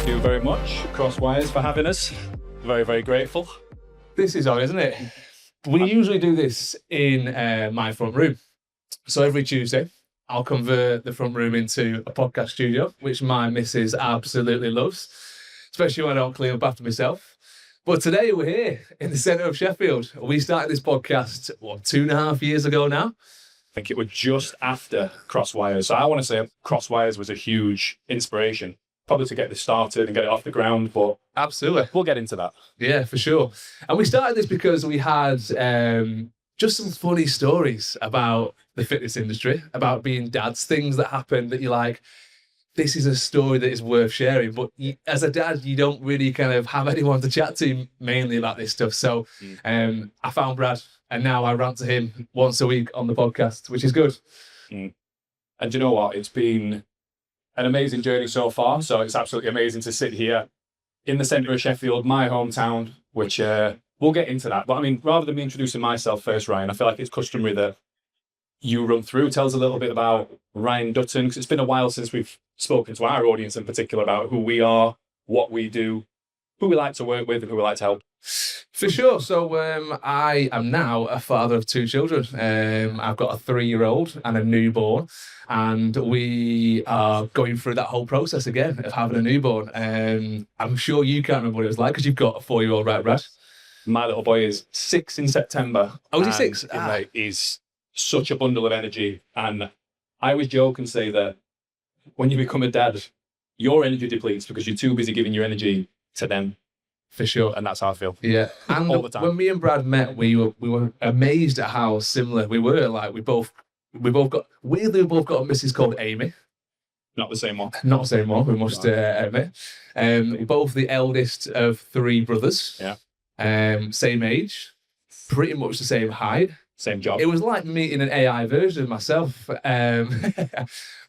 Thank you very much, Crosswires, for having us. Very, very grateful. This is on, isn't it? We usually do this in my front room. So every Tuesday, I'll convert the front room into a podcast studio, which my missus absolutely loves, especially when I don't clean up after myself. But today we're here in the centre of Sheffield. We started this podcast, 2.5 years ago now? I think it was just after Crosswires. So I want to say Crosswires was a huge inspiration, probably to get this started and get it off the ground, but Absolutely. we'll get into that. Yeah, for sure. And we started this because we had just some funny stories about the fitness industry, about being dads, things that happen that you're like, this is a story that is worth sharing. But as a dad, you don't really kind of have anyone to chat to mainly about this stuff. So I found Brad, and now I rant to him once a week on the podcast, which is good. And you know what? It's been an amazing journey so far. So it's absolutely amazing to sit here in the centre of Sheffield, my hometown, which we'll get into that. But I mean, rather than me introducing myself first, Ryan, I feel like it's customary that you run through. Tell us a little bit about Ryan Dutton, because it's been a while since we've spoken to our audience in particular about who we are, what we do, who we like to work with, and who we like to help. For sure. So I am now a father of 2 children. I've got a 3-year-old and a newborn, and we are going through that whole process again of having a newborn. I'm sure you can't remember what it was like because you've got a 4-year-old, right, Brad? My little boy is 6 in September. Oh, is he 6? Mate, he's such a bundle of energy. And I always joke and say that when you become a dad, your energy depletes because you're too busy giving your energy to them. For sure. And that's how I feel. Yeah. And all the time. When me and Brad met, we were amazed at how similar we were. Like we both got a missus called Amy. Not the same one. Not the same one, we must admit. Both the eldest of 3 brothers. Yeah. Same age, pretty much the same height. Same job. It was like meeting an AI version of myself.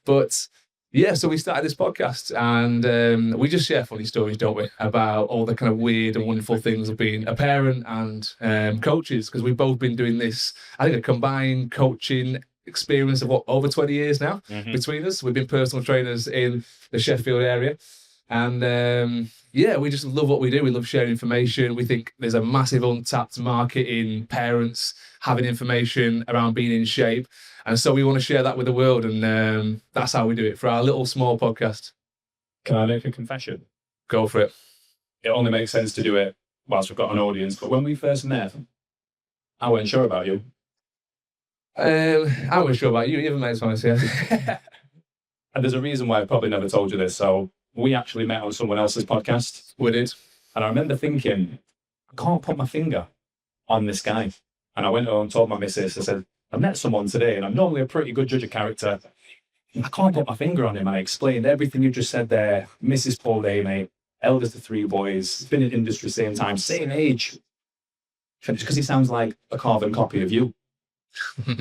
But yeah, so we started this podcast and we just share funny stories, don't we? About all the kind of weird and wonderful things of being a parent and coaches, because we've both been doing this, I think, a combined coaching experience of over 20 years now between us. We've been personal trainers in the Sheffield area. And yeah, we just love what we do. We love sharing information. We think there's a massive untapped market in parents having information around being in shape. And so we want to share that with the world. And that's how we do it for our little small podcast. Can I make a confession? Go for it. It only makes sense to do it whilst we've got an audience. But when we first met, I wasn't sure about you. I wasn't sure about you. You haven't made someone say And there's a reason why I probably never told you this. So we actually met on someone else's podcast. We did. And I remember thinking, I can't put my finger on this guy. And I went home and told my missus, I said, I met someone today and I'm normally a pretty good judge of character. I can't put my finger on him. I explained everything you just said there. Mrs. Paul Amy, eldest of 3 boys, been in industry same time, same age. Because he sounds like a carbon copy of you,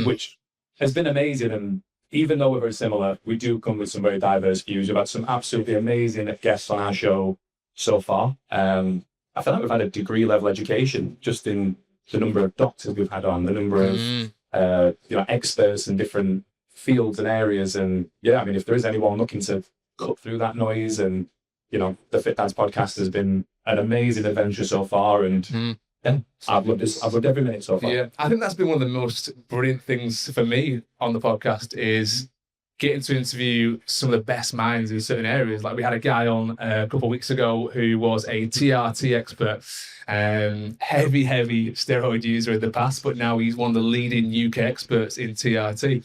which has been amazing. And even though we're very similar, we do come with some very diverse views. We've had some absolutely amazing guests on our show so far. I feel like we've had a degree level education just in the number of doctors we've had on, the number of experts in different fields and areas. And yeah, I mean, if there is anyone looking to cut through that noise, and the Fit Dads podcast has been an amazing adventure so far. And yeah, I've loved this. I've loved every minute so far. Yeah, I think that's been one of the most brilliant things for me on the podcast is getting to interview some of the best minds in certain areas. Like we had a guy on a couple of weeks ago who was a TRT expert, heavy steroid user in the past, but now he's one of the leading UK experts in TRT.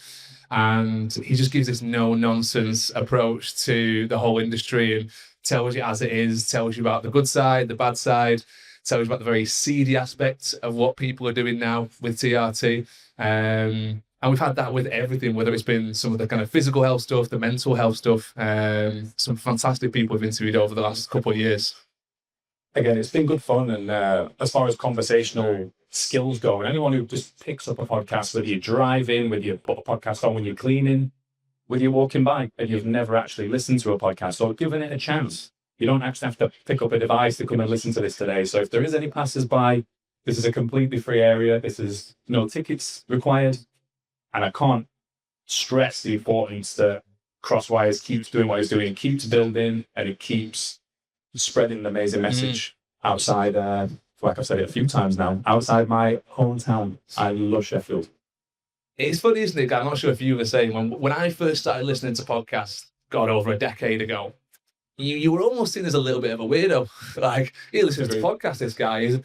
And he just gives this no-nonsense approach to the whole industry and tells you as it is, tells you about the good side, the bad side, tells you about the very seedy aspects of what people are doing now with TRT. And we've had that with everything, whether it's been some of the kind of physical health stuff, the mental health stuff, some fantastic people we've interviewed over the last couple of years. Again, it's been good fun. And as far as conversational skills go, and anyone who just picks up a podcast, whether you're driving, whether you put a podcast on when you're cleaning, whether you're walking by and you've never actually listened to a podcast or given it a chance, you don't actually have to pick up a device to come and listen to this today. So if there is any passers-by, this is a completely free area. This is no tickets required. And I can't stress the importance that Crosswires keeps doing what it's doing. It keeps building and it keeps spreading an amazing message outside, like I've said it a few times now, outside my hometown. I love Sheffield. It's funny, isn't it? I'm not sure if you were saying when I first started listening to podcasts, God, over a decade ago, you were almost seen as a little bit of a weirdo. Like, he listens to podcasts, this guy.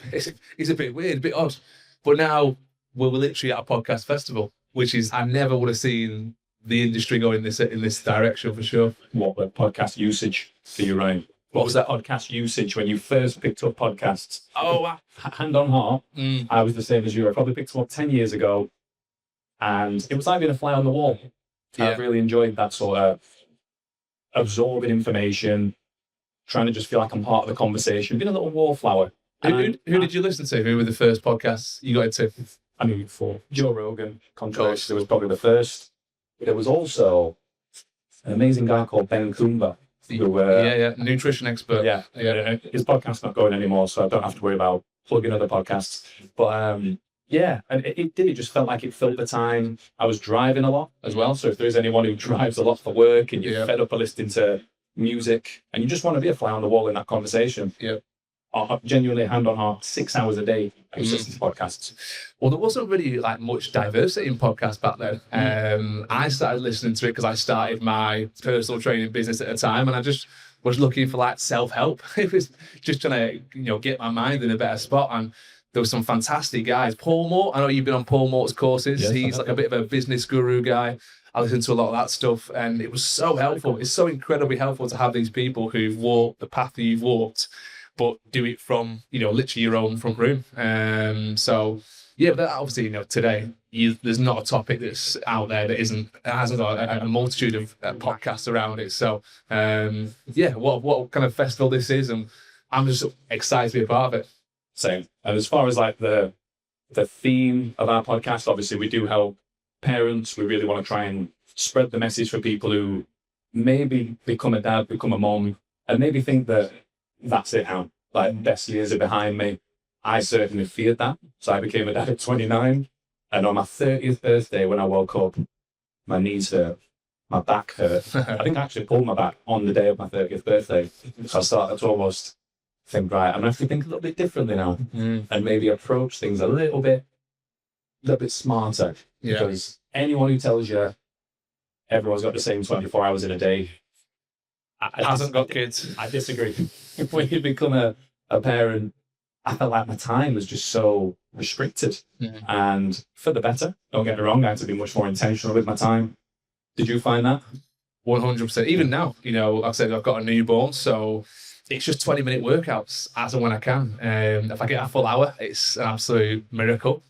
He's a bit weird, a bit odd. But now we're literally at a podcast festival, which is, I never would have seen the industry go in this direction for sure. What the podcast usage for you, Ryan? What was that podcast usage when you first picked up podcasts? Oh, wow. Hand on heart, I was the same as you. I probably picked them up 10 years ago, and it was like being a fly on the wall. Yeah. I really enjoyed that sort of absorbing information, trying to just feel like I'm part of the conversation, being a little wallflower. Who did you listen to? Who were the first podcasts you got into? I mean, for Joe Rogan, controversially, was probably the first. But there was also an amazing guy called Ben Coomber. Nutrition expert. Yeah. His podcast's not going anymore, so I don't have to worry about plugging other podcasts. But and it just felt like it filled the time. I was driving a lot as well, so if there's anyone who drives a lot for work and you're fed up of listening to music and you just want to be a fly on the wall in that conversation, genuinely, hand on heart, 6 hours a day I used to listen to podcasts. Well, there wasn't really like much diversity in podcasts back then. I started listening to it because I started my personal training business at the time, and I just was looking for like self-help. It was just trying to get my mind in a better spot, and there were some fantastic guys. Paul Moore, I know you've been on Paul Moore's courses. Yes, he's like a bit of a business guru guy. I listened to a lot of that stuff, and it was so helpful. It's so incredibly helpful to have these people who've walked the path that you've walked, but do it from, literally your own front room. But that obviously, today, there's not a topic that's out there that hasn't got a multitude of podcasts around it. So, what kind of festival this is, and I'm just excited to be a part of it. Same. And as far as like the theme of our podcast, obviously we do help parents. We really want to try and spread the message for people who maybe become a dad, become a mom, and maybe think that that's it now. Like, best years are behind me. I certainly feared that. So I became a dad at 29. And on my 30th birthday, when I woke up, my knees hurt, my back hurt. I think I actually pulled my back on the day of my 30th birthday. So I started to almost think, right, I'm going to have to think a little bit differently now and maybe approach things a little bit smarter. Yeah. Because anyone who tells you everyone's got the same 24 hours in a day hasn't got kids. I disagree. When you become a parent, I felt like my time was just so restricted. And for the better, don't get me wrong, I had to be much more intentional with my time. Did you find that? 100%. Even now, like I said, I've got a newborn, so it's just 20-minute workouts as and when I can. If I get a full hour, it's an absolute miracle.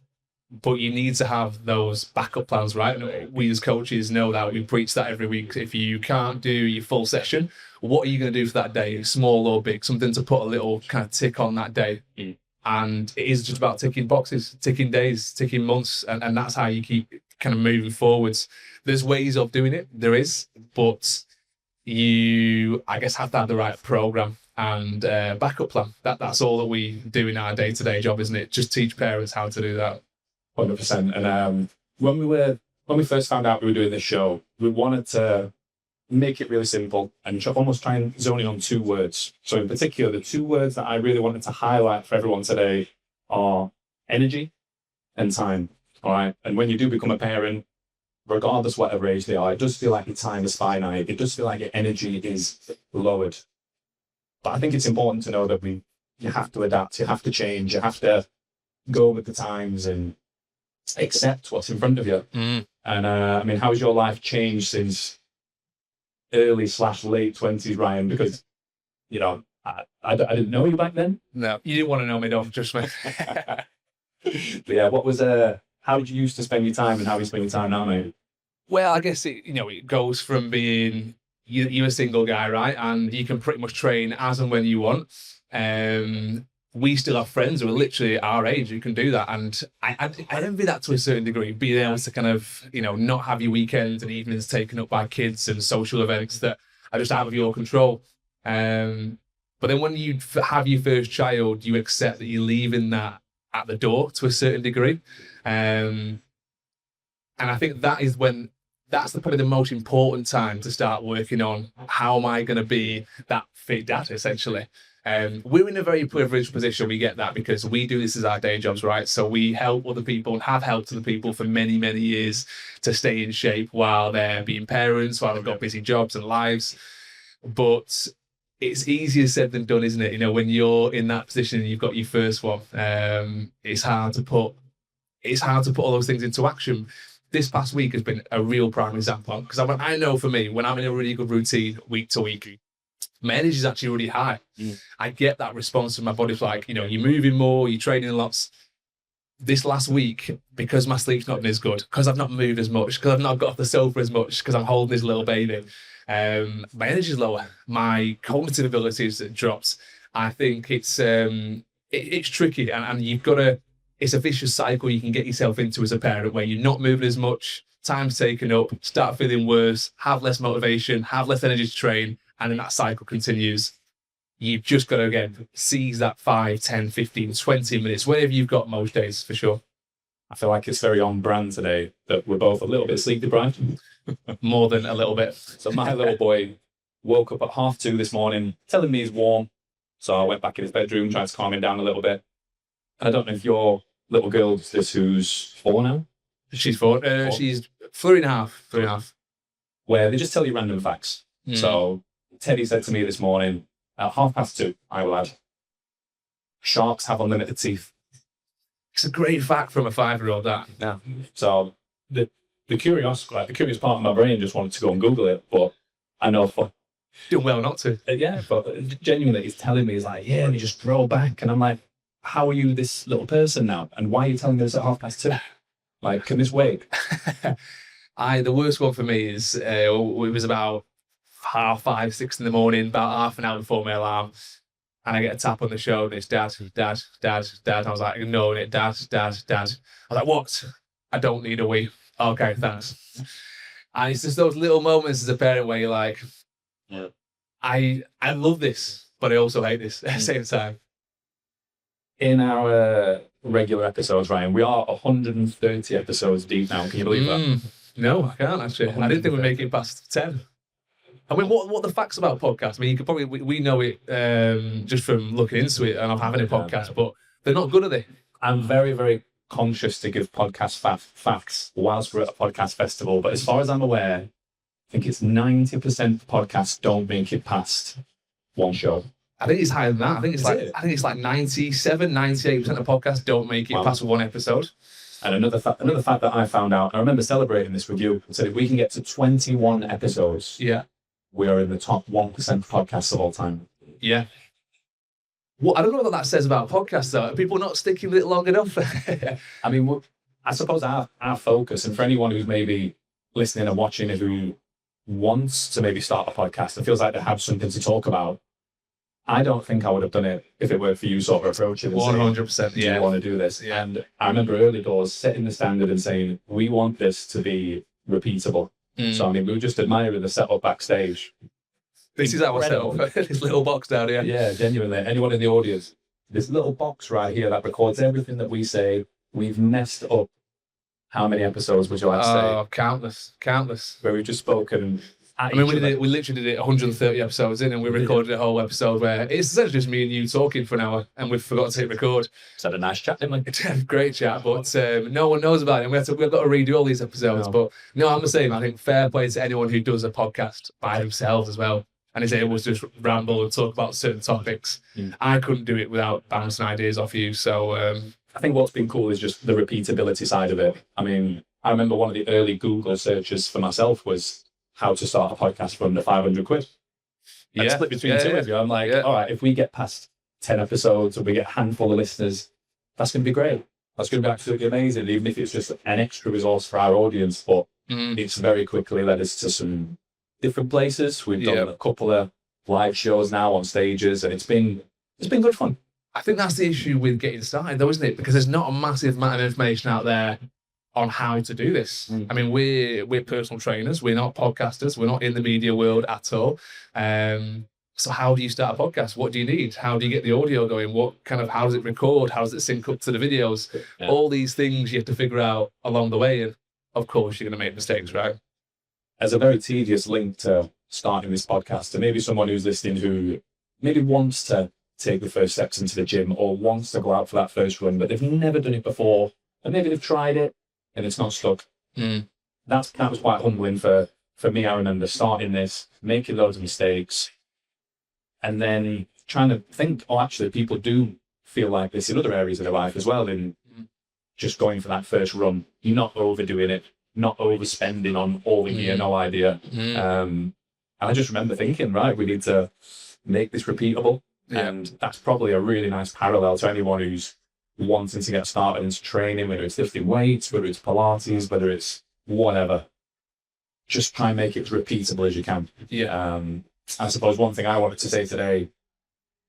But you need to have those backup plans, right? We as coaches know that. We preach that every week. If you can't do your full session, what are you going to do for that day, small or big? Something to put a little kind of tick on that day. And it is just about ticking boxes, ticking days, ticking months, and that's how you keep kind of moving forwards. There's ways of doing it, there is, but you, I guess, have to have the right program and backup plan. That's all that we do in our day-to-day job, isn't it? Just teach parents how to do that. 100%. And when we first found out we were doing this show, we wanted to make it really simple and almost try and zone in on 2 words. So in particular, the 2 words that I really wanted to highlight for everyone today are energy and time. All right. And when you do become a parent, regardless whatever age they are, it does feel like your time is finite. It does feel like your energy is lowered. But I think it's important to know that you have to adapt, you have to change, you have to go with the times and accept what's in front of you. And how has your life changed since early/late 20s, Ryan? Because I didn't know you back then. No, you didn't want to know me, don't trust me. But yeah, what was how did you used to spend your time and how you spend your time now, mate? Well, I guess it goes from being you're a single guy, right, and you can pretty much train as and when you want. We still have friends who are literally our age who can do that. And I envy that to a certain degree, being able to kind of, not have your weekends and evenings taken up by kids and social events that are just out of your control. But then when you have your first child, you accept that you're leaving that at the door to a certain degree. And I think that is when that's probably the most important time to start working on how am I going to be that fit dad, essentially. We're in a very privileged position. We get that because we do this as our day jobs, right? So we help other people and have helped other people for many, many years to stay in shape while they're being parents, while they've got busy jobs and lives. But it's easier said than done, isn't it? You know, when you're in that position and you've got your first one, it's hard to put all those things into action. This past week has been a real prime example because I know for me, when I'm in a really good routine week to week, my energy is actually really high. I get that response from my body. It's like, you know, you're moving more, you're training lots. This last week, because my sleep's not been as good, because I've not moved as much, because I've not got off the sofa as much, because I'm holding this little baby, my energy's lower. My cognitive abilities dropped. I think it's tricky, and you've got to. It's a vicious cycle you can get yourself into as a parent, where you're not moving as much, time's taken up, start feeling worse, have less motivation, have less energy to train, and then that cycle continues. You've just got to, again, seize that 5, 10, 15, 20 minutes, whatever you've got most days, for sure. I feel like it's very on brand today that we're both a little bit sleep deprived. More than a little bit. So my little boy woke up at 2:30 this morning, telling me he's warm. So I went back in his bedroom, tried to calm him down a little bit. And I don't know if your little girl is this, who's 4 now? She's 4. She's 3.5. Where they just tell you random facts. So Teddy said to me this morning, at 2:30, I will add, sharks have unlimited teeth. It's a great fact from a 5-year-old, that. Yeah. So the curious part of my brain just wanted to go and Google it, but I know for doing well not to. Yeah, but genuinely, he's telling me, he's like, yeah, and he just rolled back, and I'm like, how are you this little person now, and why are you telling me this at 2:30? Like, can this wait? The worst one for me is it was about 5:30, 6 in the morning, about half an hour before my alarm. And I get a tap on the shoulder. It's dad. I was like, ignoring it. Dad. I was like, what? I don't need a wee. Okay, thanks. And it's just those little moments as a parent where you're like, yeah, I love this, but I also hate this at the same time. In our regular episodes, Ryan, we are 130 episodes deep now. Can you believe that? No, I can't actually. I didn't think we'd make it past 10. I mean, what are the facts about podcasts? I mean, you could probably, we know it just from looking into it and of having a podcast, but they're not good, are they? I'm very, very conscious to give podcast facts whilst we're at a podcast festival. But as far as I'm aware, I think it's 90% of podcasts don't make it past one show. I think it's higher than that. I think it's like 97, 98% of podcasts don't make it past one episode. And another fact that I found out, I remember celebrating this with you, said if we can get to 21 episodes, we are in the top 1% of podcasts of all time. Yeah. Well, I don't know what that says about podcasts, though. Are people not sticking with it long enough? I mean, I suppose our focus, and for anyone who's maybe listening and watching who wants to maybe start a podcast and feels like they have something to talk about, I don't think I would have done it if it were for you sort of approaching and 100%. do you want to do this? Yeah. And I remember early doors setting the standard and saying, we want this to be repeatable. So, I mean, we were just admiring the setup backstage. This is our setup. This little box down here. Yeah, genuinely. Anyone in the audience, this little box right here that records everything that we say. We've messed up. How many episodes would you like to say? Oh, countless. Where we've just spoken. I mean, we literally did it 130 episodes in, and we recorded a whole episode where it's essentially just me and you talking for an hour, and we forgot to hit record. Just had a nice chat, didn't we? Great chat, but no one knows about it. And we've got to redo all these episodes. No. But no, I'm the same. I think fair play to anyone who does a podcast by themselves as well, and is able to just ramble and talk about certain topics. I couldn't do it without bouncing ideas off you. So I think what's been cool is just the repeatability side of it. I mean, I remember one of the early Google searches for myself was how to start a podcast for under 500 quid. And split between two of you. I'm like, all right, if we get past 10 episodes and we get a handful of listeners, that's going to be great. That's going to be absolutely amazing, even if it's just an extra resource for our audience. But it's very quickly led us to some different places. We've done a couple of live shows now on stages, and it's been good fun. I think that's the issue with getting started, though, isn't it? Because there's not a massive amount of information out there on how to do this. I mean, we're personal trainers. We're not podcasters. We're not in the media world at all. So how do you start a podcast? What do you need? How do you get the audio going? How does it record? How does it sync up to the videos? All these things you have to figure out along the way. And of course, you're going to make mistakes, right? as a very tedious link to starting this podcast, to maybe someone who's listening who maybe wants to take the first steps into the gym or wants to go out for that first run, but they've never done it before, and maybe they've tried it and it's not stuck. That was quite humbling for me. I remember starting this, making loads of mistakes, and then trying to think, oh, actually, people do feel like this in other areas of their life as well, in just going for that first run, not overdoing it, not overspending on all the gear, no idea. And I just remember thinking, right, we need to make this repeatable. Yeah. And that's probably a really nice parallel to anyone who's wanting to get started into training, whether it's lifting weights, whether it's Pilates, whether it's whatever. Just try and make it as repeatable as you can. Yeah. I suppose one thing I wanted to say today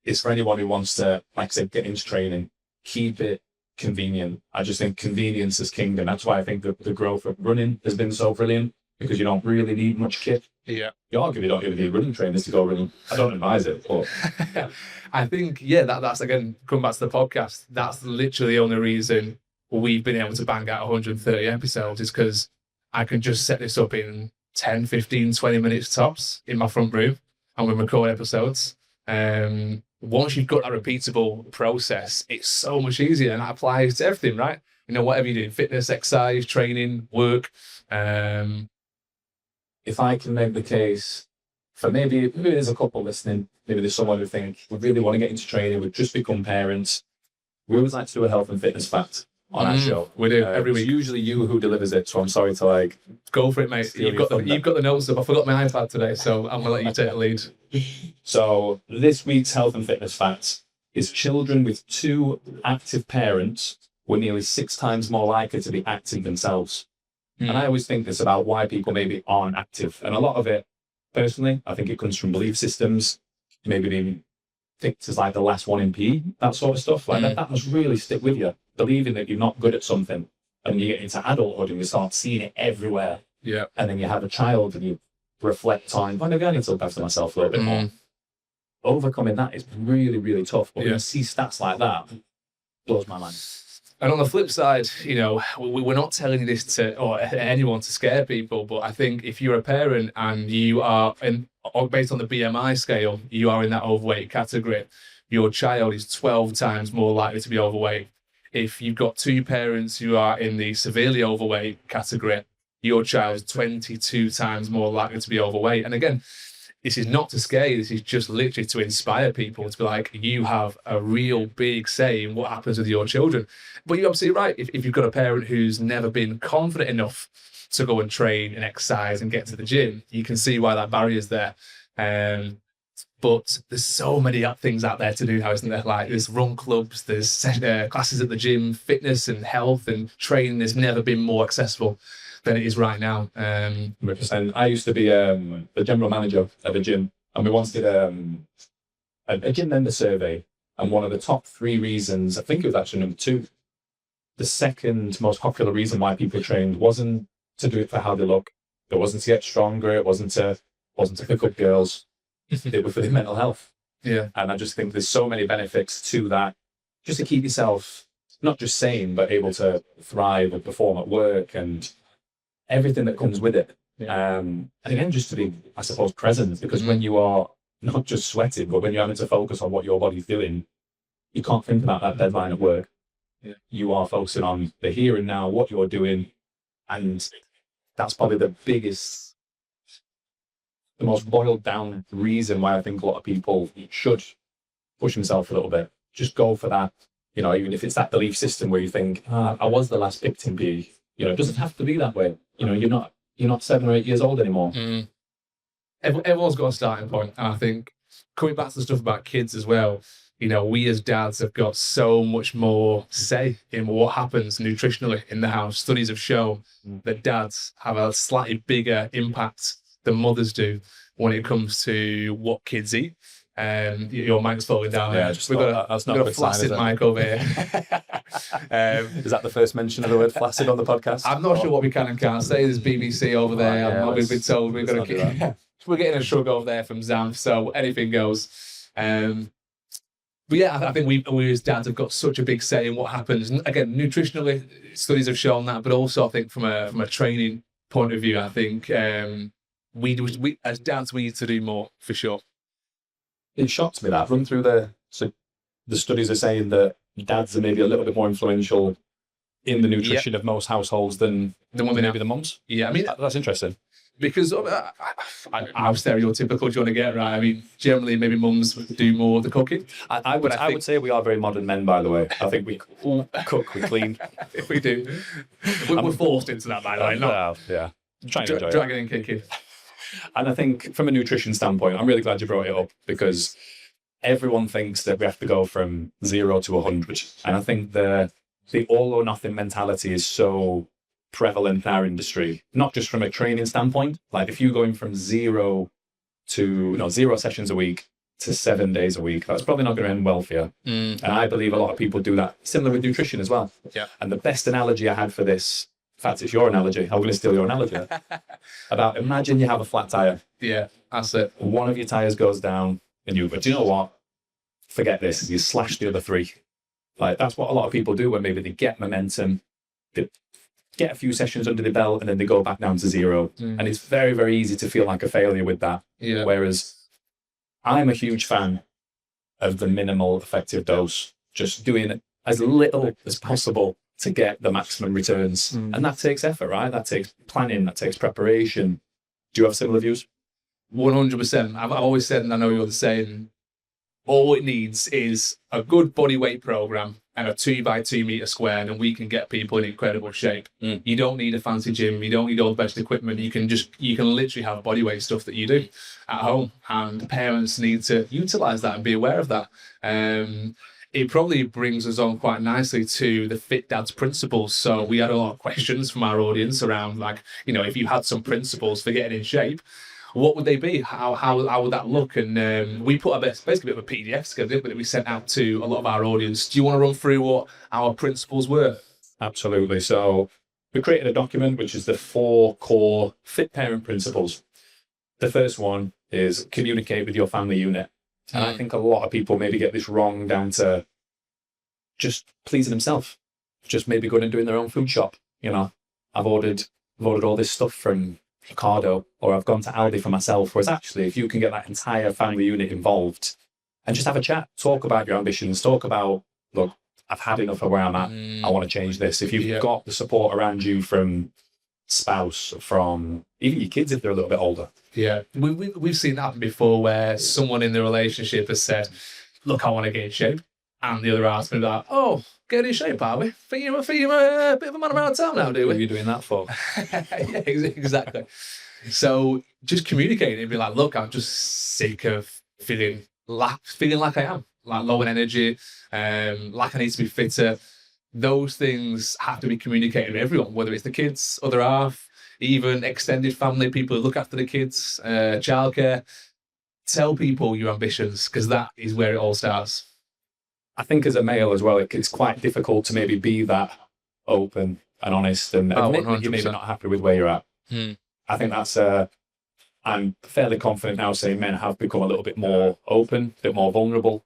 is for anyone who wants to, like I said, get into training, keep it convenient. I just think convenience is king, and that's why I think the growth of running has been so brilliant, because you don't really need much kit. Yeah. You arguably don't even need running trainers to go running. I don't advise it, but I think, that's again, coming back to the podcast, that's literally the only reason we've been able to bang out 130 episodes is because I can just set this up in 10, 15, 20 minutes tops in my front room and we record episodes. Once you've got that repeatable process, it's so much easier, and that applies to everything, right? Whatever you do, fitness, exercise, training, work. if I can make the case for maybe there's a couple listening, maybe there's someone who think we really want to get into training, we've just become parents. We always like to do a health and fitness fact on our show. We do every It's week. usually you who delivers it, so I'm sorry to Go for it, mate. Steal You've got your thunder. the notes up. I forgot my iPad today, so I'm gonna let you take the lead. So this week's health and fitness fact is children with 2 active parents were nearly 6 times more likely to be active themselves. And I always think this about why people maybe aren't active. And a lot of it, personally, I think it comes from belief systems, maybe being picked as like the last one in P, that sort of stuff. Like that must really stick with you, believing that you're not good at something. And you get into adulthood and you start seeing it everywhere. Yeah. And then you have a child and you reflect on, well, maybe I need to look after myself a little bit more. Overcoming that is really, really tough. But when you see stats like that, it blows my mind. And on the flip side, we're not telling you this to or anyone to scare people, but I think if you're a parent and you are, or based on the BMI scale, you are in that overweight category, your child is 12 times more likely to be overweight. If you've got 2 parents who are in the severely overweight category, your child is 22 times more likely to be overweight. And again, this is not to scare you, this is just literally to inspire people to be like, you have a real big say in what happens with your children. But you're absolutely right. If you've got a parent who's never been confident enough to go and train and exercise and get to the gym, you can see why that barrier is there. But there's so many things out there to do now, isn't there? Like there's run clubs, there's classes at the gym, fitness and health and training has never been more accessible than it is right now. 100%. I used to be the general manager of a gym, and we once did a gym member survey, and one of the top 3 reasons, I think it was actually number 2, the second most popular reason why people trained wasn't to do it for how they look. It wasn't to get stronger. It wasn't to pick up girls. It was for their mental health. Yeah. And I just think there's so many benefits to that, just to keep yourself not just sane, but able to thrive and perform at work and everything that comes with it. And again, just to be, I suppose, present, because when you are not just sweating, but when you're having to focus on what your body's doing, you can't think about that deadline at work. You are focusing on the here and now, what you're doing. And that's probably the biggest, the most boiled down reason why I think a lot of people should push themselves a little bit. Just go for that. Even if it's that belief system where you think, I was the last picked in PE. It doesn't have to be that way. You're not 7 or 8 years old anymore. Everyone's got a starting point. And I think coming back to the stuff about kids as well, we as dads have got so much more say in what happens nutritionally in the house. Studies have shown that dads have a slightly bigger impact than mothers do when it comes to what kids eat. Your mic's falling down there. We've got a flaccid mic over here. Is that the first mention of the word flaccid on the podcast? I'm not sure what we can and can't say. There's BBC over there. We've been told we've got to. We're getting a shrug over there from Zamf, so anything goes. But yeah, I think we as dads have got such a big say in what happens. And again, nutritionally, studies have shown that, but also I think from a training point of view, I think we as dads, we need to do more for sure. It shocks me that. I've run through the studies are saying that dads are maybe a little bit more influential in the nutrition of most households than women, maybe the mums. Yeah, I mean, that's interesting. Because I'm stereotypical, do you want to get right? I mean, generally, maybe mums do more of the cooking. I would say we are very modern men, by the way. I think we cook, we clean. We do. We're forced into that, by the way. Not yeah. Trying to enjoy dragging and kicking. And I think from a nutrition standpoint, I'm really glad you brought it up, because everyone thinks that we have to go from 0 to 100. And I think the all or nothing mentality is so prevalent in our industry, not just from a training standpoint. Like if you're going from 0 sessions a week to 7 days a week, that's probably not going to end well for you. And I believe a lot of people do that, similar with nutrition as well. Yeah. And the best analogy I had for this, in fact, it's your analogy. I'm going to steal your analogy. About imagine you have a flat tire. Yeah, that's it. One of your tires goes down and but do you know what? Forget this. You slash the other 3. Like that's what a lot of people do when maybe they get momentum, they get a few sessions under the belt, and then they go back down to 0. And it's very, very easy to feel like a failure with that. Yeah. Whereas I'm a huge fan of the minimal effective dose, just doing as little as possible to get the maximum returns. And that takes effort, right? That takes planning, that takes preparation. Do you have similar views? 100%. I've always said, and I know you're the same, all it needs is a good body weight program and a 2x2 meter square, and we can get people in incredible shape. You don't need a fancy gym. You don't need all the best equipment. You can literally have body weight stuff that you do at home, and parents need to utilize that and be aware of that. It probably brings us on quite nicely to the Fit Dads principles. So we had a lot of questions from our audience around, like, if you had some principles for getting in shape, what would they be? How would that look? And we put basically a bit of a PDF together that we sent out to a lot of our audience. Do you want to run through what our principles were? Absolutely. So we created a document, which is the 4 core fit parent principles. The first one is communicate with your family unit. And I think a lot of people maybe get this wrong down to just pleasing themselves, just maybe going and doing their own food shop. I've ordered all this stuff from Ocado, or I've gone to Aldi for myself. Whereas actually, if you can get that entire family unit involved and just have a chat, talk about your ambitions, talk about, look, I've had enough of where I'm at. I want to change this. If you've got the support around you from spouse, from even your kids if they're a little bit older. Yeah, we've seen that before, where someone in the relationship has said, look, I want to get in shape. And the other half's been like, oh, get in shape, are we? Think you're a bit of a man around town now, do we? What are you doing that for? Yeah, exactly. So just communicate and be like, look, I'm just sick of feeling like I am, like low in energy, like I need to be fitter. Those things have to be communicated to everyone, whether it's the kids, other half, even extended family, people who look after the kids, childcare. Tell people your ambitions, because that is where it all starts. I think as a male as well, it's quite difficult to maybe be that open and honest and admit that you're maybe not happy with where you're at. I think that's, I'm fairly confident now saying men have become a little bit more open, a bit more vulnerable,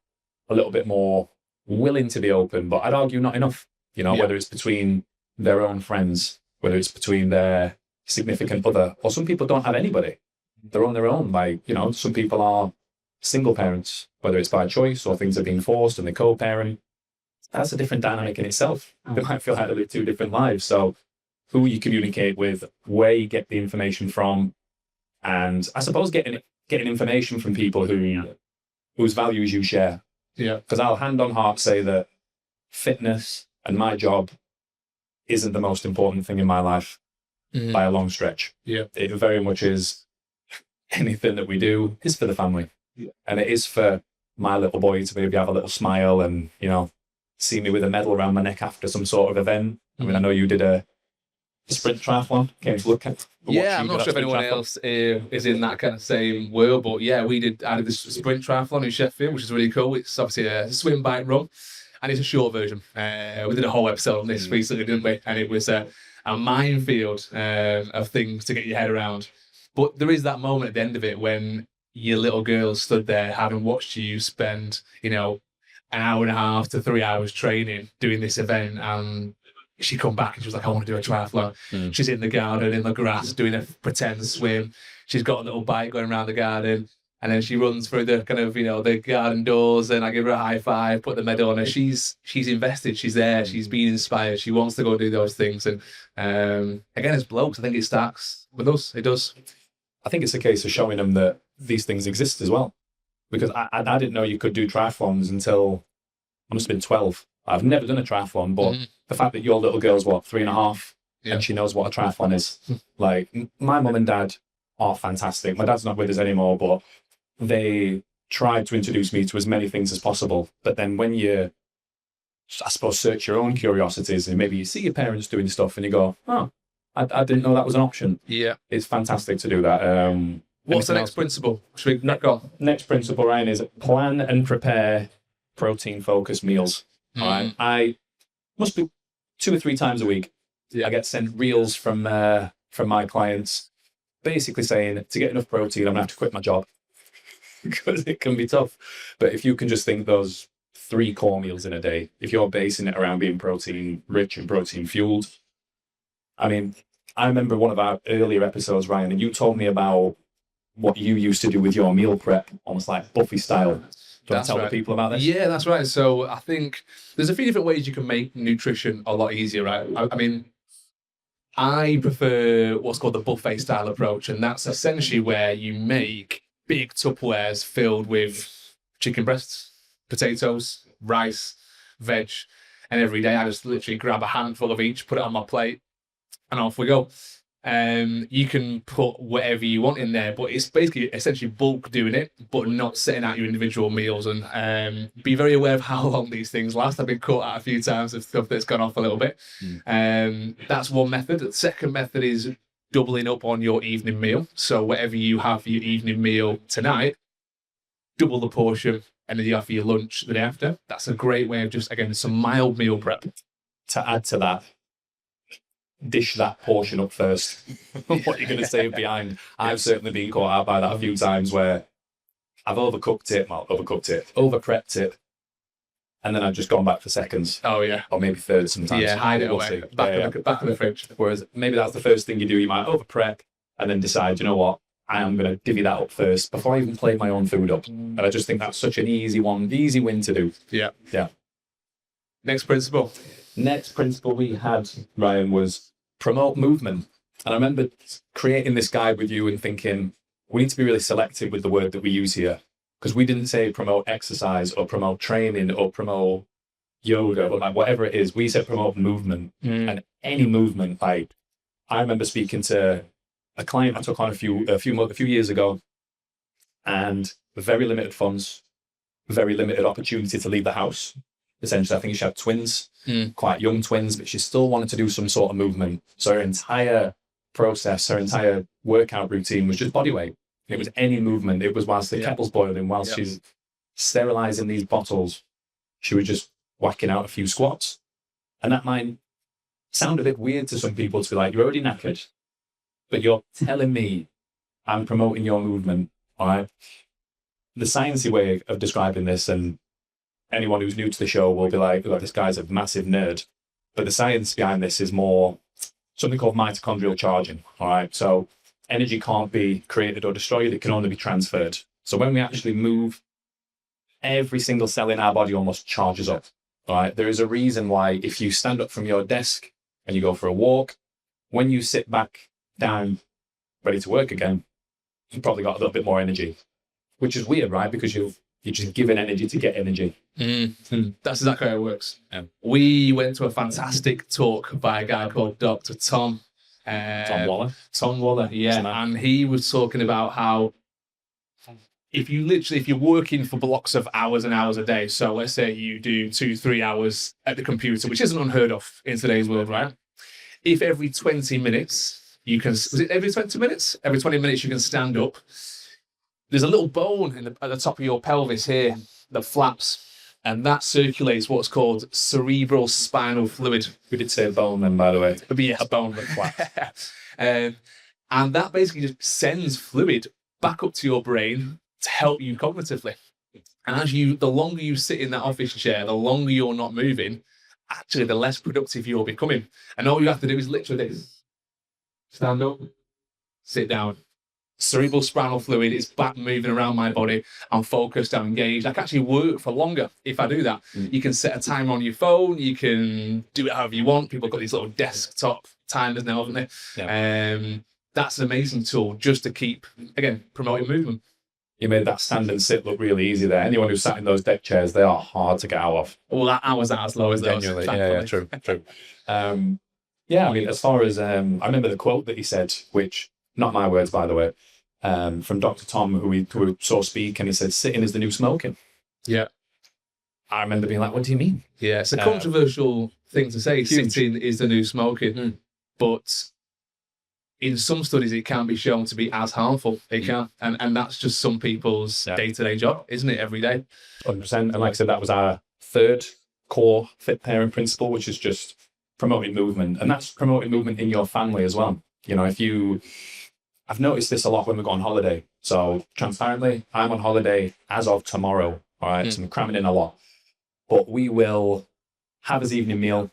a little bit more willing to be open, but I'd argue not enough, whether it's between their own friends, whether it's between their significant other, or some people don't have anybody. They're on their own. Like, some people are single parents, whether it's by choice or things are being forced and they co-parent. That's a different dynamic in itself. They might feel like they live 2 different lives. So who you communicate with, where you get the information from, and I suppose getting information from people whose values you share. Yeah. Because I'll hand on heart say that fitness and my job isn't the most important thing in my life by a long stretch. Yeah. It very much is. Anything that we do is for the family. Yeah. And it is for my little boy to maybe have a little smile and, see me with a medal around my neck after some sort of event. I mean, I know you did a sprint triathlon. Came to look at. Yeah, I'm not sure if anyone else is in that kind of same world, but yeah, I did this sprint triathlon in Sheffield, which is really cool. It's obviously a swim, bike, run, and it's a short version. We did a whole episode on this recently, didn't we? And it was a minefield of things to get your head around. But there is that moment at the end of it when your little girl stood there having watched you spend, an hour and a half to 3 hours training, doing this event, and she come back and she was like, I want to do a triathlon. She's in the garden, in the grass, doing a pretend swim. She's got a little bike going around the garden. And then she runs through the kind of, the garden doors, and I give her a high five, put the medal on her. She's invested. She's there. She's been inspired. She wants to go do those things. And again, as blokes, I think it starts with us. It does. I think it's a case of showing them that these things exist as well. Because I didn't know you could do triathlons until I must have been 12. I've never done a triathlon, but the fact that your little girl's, 3.5, and she knows what a triathlon is. Like, my mum and dad are fantastic. My dad's not with us anymore, but they tried to introduce me to as many things as possible. But then when you, I suppose, search your own curiosities, and maybe you see your parents doing stuff and you go, oh, I didn't know that was an option. Yeah. It's fantastic to do that. What's the next principle? Should we go on? Next principle, Ryan, is plan and prepare protein-focused meals. All right. I must be 2 or 3 times a week. I get sent reels from my clients basically saying, to get enough protein, I'm going to have to quit my job. Because it can be tough. But if you can just think those 3 core meals in a day, if you're basing it around being protein rich and protein fueled, I mean, I remember one of our earlier episodes, Ryan, and you told me about what you used to do with your meal prep, almost like Buffy style. Do you want to tell the people about this? Yeah, that's right. So I think there's a few different ways you can make nutrition a lot easier, right? I mean, I prefer what's called the buffet style approach, and that's essentially where you make big Tupperwares filled with chicken breasts, potatoes, rice, veg, and every day I just literally grab a handful of each, put it on my plate, and off we go. You can put whatever you want in there, but it's basically essentially bulk doing it, but not setting out your individual meals. And be very aware of how long these things last. I've been caught out a few times of stuff that's gone off a little bit. That's one method. The second method is doubling up on your evening meal. So whatever you have for your evening meal tonight, double the portion, and then you have for your lunch the day after. That's a great way of just, again, some mild meal prep. To add to that, dish that portion up first. What you're going to save behind. I've certainly been caught out by that a few times where I've overprepped it, and then I've just gone back for seconds. Oh, yeah. Or maybe thirds sometimes. Yeah, hide it away. Back of the fridge. Whereas maybe that's the first thing you do. You might overprep and then decide, you know what, I am going to divvy that up first before I even plate my own food up. And I just think that's such an easy win to do. Yeah. Yeah. Next principle we had, Ryan, was promote movement. And I remember creating this guide with you and thinking, we need to be really selective with the word that we use here. Because we didn't say promote exercise or promote training or promote yoga or like whatever it is. We said promote movement. And any movement. Like, I remember speaking to a client I took on a few years ago, and very limited funds, very limited opportunity to leave the house. Essentially, I think she had twins, quite young twins, but she still wanted to do some sort of movement. So her entire process, her entire workout routine was just body weight. It was any movement. It was whilst the kettle's boiling, whilst she's sterilizing these bottles, she was just whacking out a few squats. And that might sound a bit weird to some people to be like, you're already knackered, but you're telling me I'm promoting your movement, all right? The sciencey way of describing this, and anyone who's new to the show will be like, oh, this guy's a massive nerd. But the science behind this is more something called mitochondrial charging, all right? So energy can't be created or destroyed, it can only be transferred. So when we actually move, every single cell in our body almost charges up, all right? There is a reason why if you stand up from your desk and you go for a walk, when you sit back down, ready to work again, you've probably got a little bit more energy, which is weird, right? Because you're just giving energy to get energy. That's exactly how it works. We went to a fantastic talk by a guy called Dr. Tom Waller, yeah. And he was talking about how if you're working for blocks of hours and hours a day, so let's say you do 2-3 hours at the computer, which isn't unheard of in today's world, right? If every 20 minutes you can, was it every 20 minutes? Every 20 minutes you can stand up. There's a little bone at the top of your pelvis here that flaps, and that circulates what's called cerebral spinal fluid. We did say bone then, by the way. But yeah, a bone that flaps. And that basically just sends fluid back up to your brain to help you cognitively. And the longer you sit in that office chair, the longer you're not moving, actually the less productive you're becoming. And all you have to do is literally this. Stand up, sit down. Cerebral spinal fluid is back moving around my body. I'm focused, I'm engaged. I can actually work for longer if I do that. You can set a timer on your phone. You can do it however you want. People have got these little desktop timers now, haven't they? Yeah. That's an amazing tool just to keep, again, promoting movement. You made that stand and sit look really easy there. Anyone who's sat in those deck chairs, they are hard to get out of. Well, I was as low as those. Genuinely. Thankfully. True. Yeah, I mean, as far as, I remember the quote that he said, which, not my words, by the way, from Dr. Tom, who we saw speak, and he said, sitting is the new smoking. Yeah. I remember being like, what do you mean? Yeah, it's a controversial thing to say, sitting is the new smoking. But in some studies, it can be shown to be as harmful. It can. And that's just some people's day-to-day job, isn't it, every day? 100%. And like I said, that was our third core fit parent principle, which is just promoting movement. And that's promoting movement in your family as well. You know, I've noticed this a lot when we go on holiday. So transparently, I'm on holiday as of tomorrow. All right. So I'm cramming in a lot. But we will have his evening meal,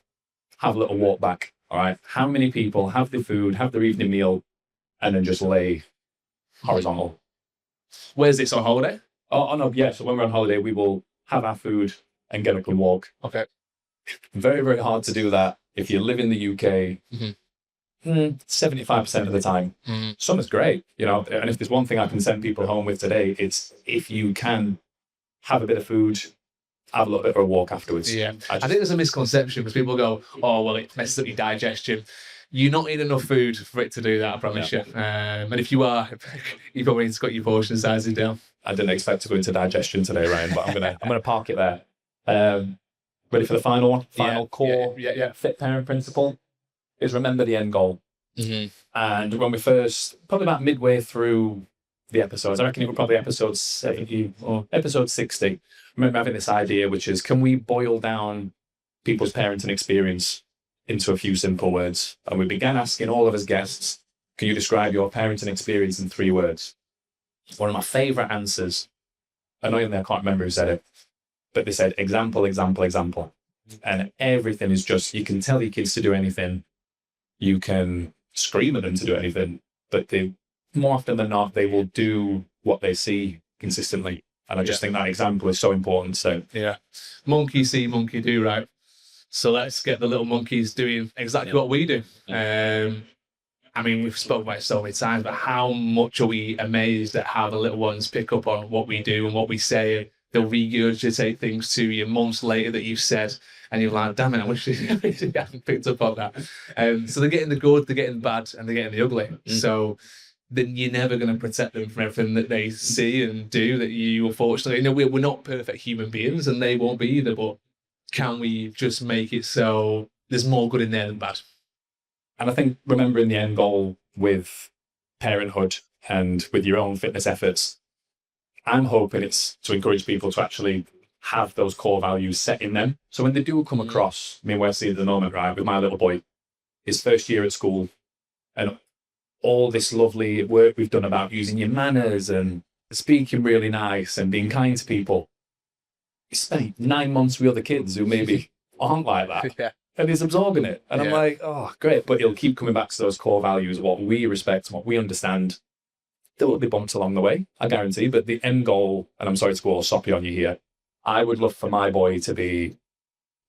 have a little walk back. All right. How many people have the food, have their evening meal, and then just lay horizontal? Where's this on holiday? Oh no, yeah. So when we're on holiday, we will have our food and get up and walk. Okay. Very, very hard to do that if you live in the UK. 75% of the time. Summer's great, you know. And if there's one thing I can send people home with today, it's if you can have a bit of food, have a little bit of a walk afterwards. Yeah. I think there's a misconception because people go, oh, well, it messes up your digestion. You're not eating enough food for it to do that, I promise you. And if you are, you probably need to cut your portion sizes down. I didn't expect to go into digestion today, Ryan, but I'm gonna park it there. Ready for the final one? Final core fit parent principle is remember the end goal. And when we first, probably about midway through the episodes, I reckon it was probably episode 70 or episode 60, I remember having this idea, which is, can we boil down people's parenting experience into a few simple words? And we began asking all of his guests, can you describe your parenting experience in 3 words? One of my favourite answers, annoyingly I can't remember who said it, but they said example, example, example. And everything is just, you can tell your kids to do anything, you can scream at them to do anything, but they, more often than not, they will do what they see consistently. And I just think that example is so important. So monkey see, monkey do, right? So let's get the little monkeys doing exactly what we do. I mean, we've spoken about it so many times, but how much are we amazed at how the little ones pick up on what we do and what we say? They'll regurgitate things to you months later that you've said, and you're like, damn it, I wish they hadn't picked up on that. So they're getting the good, they're getting the bad, and they're getting the ugly. So then you're never going to protect them from everything that they see and do that you, unfortunately, you know, we're not perfect human beings, and they won't be either, but can we just make it so there's more good in there than bad? And I think remembering the end goal with parenthood and with your own fitness efforts, I'm hoping it's to encourage people to actually have those core values set in them. So when they do come across, I mean, we're seeing at the moment, right, with my little boy, his first year at school, and all this lovely work we've done about using your manners and speaking really nice and being kind to people. He spent 9 months with other kids who maybe aren't like that. And he's absorbing it. And I'm like, oh, great. But he'll keep coming back to those core values, what we respect, what we understand. There will be bumps along the way, I guarantee. But the end goal, and I'm sorry to go all soppy on you here, I would love for my boy to be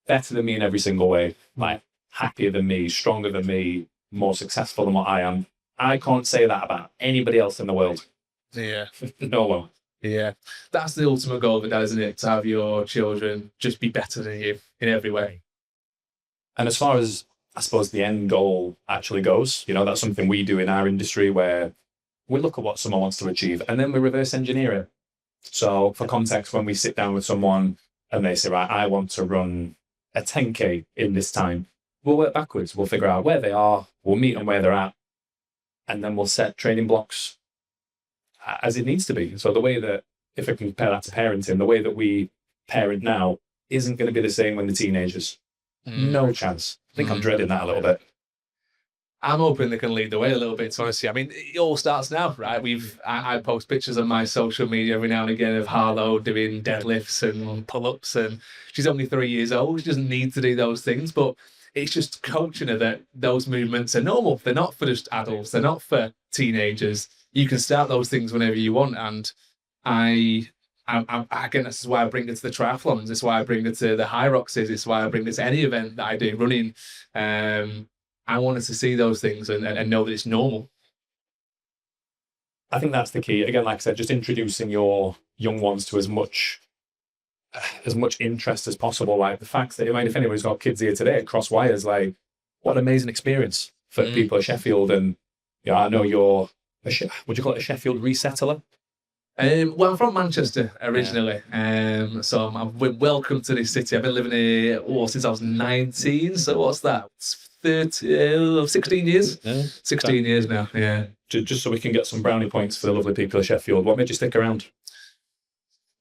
better than me in every single way, like happier than me, stronger than me, more successful than what I am. I can't say that about anybody else in the world. No one. Yeah. That's the ultimate goal of it, isn't it? To have your children just be better than you in every way. And as far as, I suppose, the end goal actually goes, you know, that's something we do in our industry where we look at what someone wants to achieve and then we reverse engineer it. So for context, when we sit down with someone and they say, right, I want to run a 10K in this time, we'll work backwards. We'll figure out where they are. We'll meet them where they're at. And then we'll set training blocks as it needs to be. So the way that, if I compare that to parenting, the way that we parent now isn't going to be the same when they're teenagers. No chance. I think I'm dreading that a little bit. I'm hoping they can lead the way a little bit, to honestly. I mean, it all starts now, right? I post pictures on my social media every now and again of Harlow doing deadlifts and pull-ups, and she's only 3 years old. She doesn't need to do those things, but it's just coaching her that those movements are normal. They're not for just adults. They're not for teenagers. You can start those things whenever you want. And again, this is why I bring it to the triathlons. This is why I bring it to the High Roxes. This is why I bring it to any event that I do, running. I wanted to see those things and know that it's normal. I think that's the key. Again, like I said, just introducing your young ones to as much interest as possible. Like the fact that, I mean, if anybody's got kids here today at Cross Wires, like what an amazing experience for people at Sheffield. And yeah, I know you're, would you call it a Sheffield resettler? Well, I'm from Manchester originally, so I've been welcomed to this city. I've been living here since I was 19. So what's that? 16 years? Yeah. 16 years now, yeah. Just so we can get some brownie points for the lovely people of Sheffield. What made you stick around?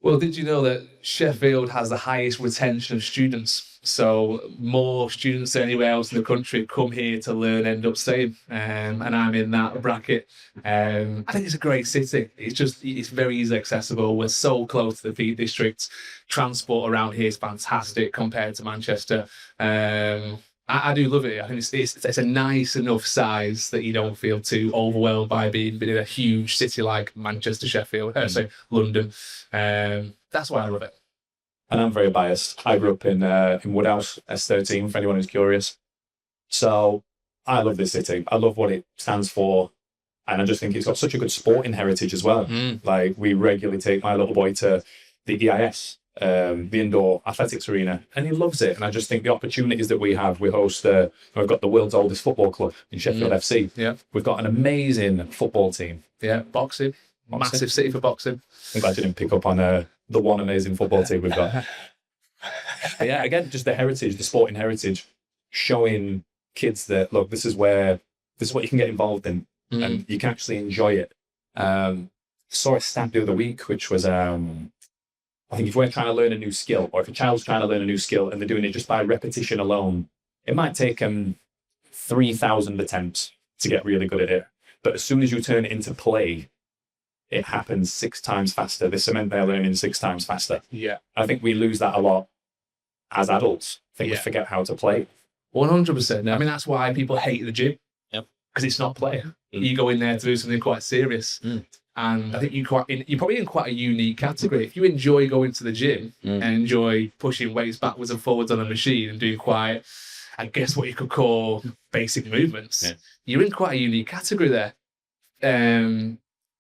Well, did you know that Sheffield has the highest retention of students? So more students than anywhere else in the country come here to learn, end up staying. And I'm in that bracket. I think it's a great city. It's very easily accessible. We're so close to the Peak District. Transport around here is fantastic compared to Manchester. I do love it. I think it's a nice enough size that you don't feel too overwhelmed by being in a huge city like Manchester, Sheffield, London. That's why I love it. And I'm very biased. I grew up in Woodhouse, S13, for anyone who's curious. So I love this city. I love what it stands for. And I just think it's got such a good sporting heritage as well. Like, we regularly take my little boy to the EIS, the indoor athletics arena, and he loves it. And I just think the opportunities that we have, we host, we've got the world's oldest football club in Sheffield FC. Yeah. We've got an amazing football team. Yeah, boxing. Massive city for boxing. I'm glad you didn't pick up on the one amazing football team we've got. But yeah, again, just the heritage, the sporting heritage, showing kids that, look, this is what you can get involved in, and you can actually enjoy it. Saw a stat the other week, which was, I think if we're trying to learn a new skill, or if a child's trying to learn a new skill and they're doing it just by repetition alone, it might take them 3,000 attempts to get really good at it. But as soon as you turn it into play, it happens 6 times faster. They cement their learning 6 times faster. Yeah. I think we lose that a lot as adults. I think we forget how to play. 100%. I mean, that's why people hate the gym. Yep. Because it's not play. You go in there to do something quite serious. And I think you're probably in quite a unique category. If you enjoy going to the gym and enjoy pushing weights backwards and forwards on a machine and doing quite, I guess, what you could call basic movements, you're in quite a unique category there. And